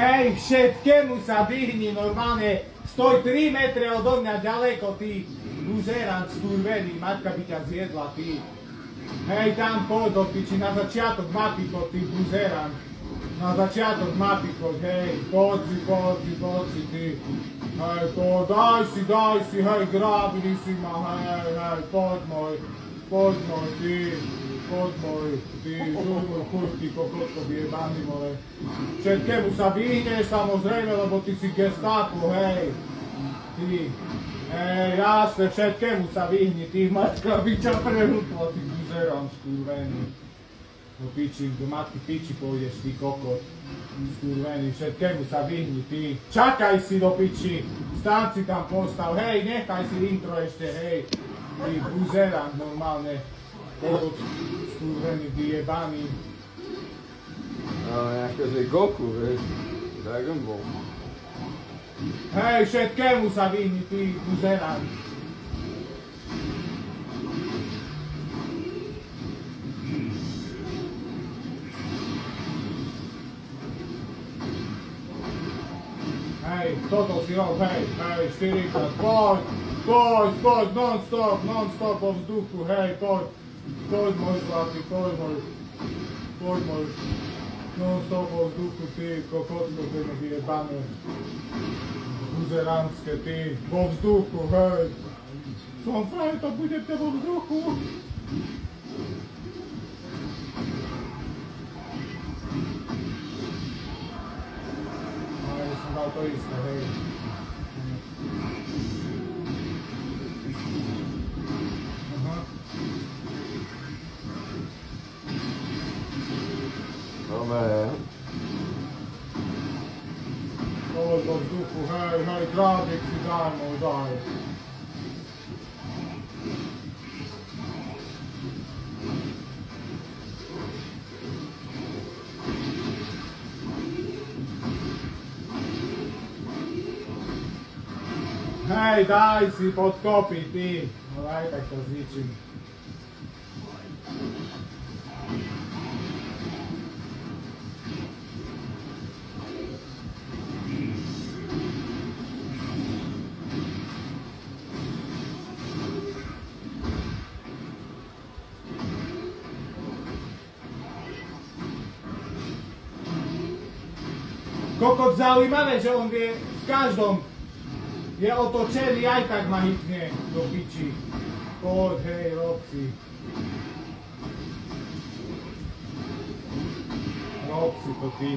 Hej, všetkému sa vyhni, normálne stoj 3 metre odo mňa ďaleko, ty buzerant skurvený, matka by ťa zjedla, ty. Hej, tam poď do piči, na začiatok mapy poď, ty buzerant. Na začiatok mapy poď, hej, poď si, ty. Hej, poď, daj si, hej, grabili si ma, hej, poď môj, ty. Poď môj, ty, žumor, chuj, ty kokotko vyjebaný, vole. Všetkému sa vyhneš, samozrejme, lebo ty si gestapo, hej. Ty, hej, jasne, všetkému sa vyhni, ty, matka by ťa prehúpla, ty buzerám, skurvený. Do piči, do matky piči pôjdeš, ty kokot. Skurvený, všetkému sa vyhni, ty. Čakaj si do piči, stan si tam postav, hej, nechaj si intro ešte, hej. Ty, buzerám, normálne. Kokot, skurvený, vyjebaný. Ale akože Goku, vieš, Dragon Ball. Hej, všetkému sa vyhni, ty, buzerán. Hej, toto si rob, hej, 4-krát, poď, non-stop po vzduchu, hej, poď môj zlatý, poď môj, non-stop po vzduchu, ty, kokotko, ty mi vyjebané, buzeránske, ty, vo vzduchu, hej, som fraj, to budete vo vzduchu. Ale som dal to isté, hej. Dobre. Poď do vzduchu, hej, krábik si daj, môj, daj. Hej, daj si podkopy, ty. No daj, tak to zničím. Kokot zaujímavé, že on vie v každom. Je otočený, aj tak ma hitne do piči. Poď, hej, rob si. Rob si to ty.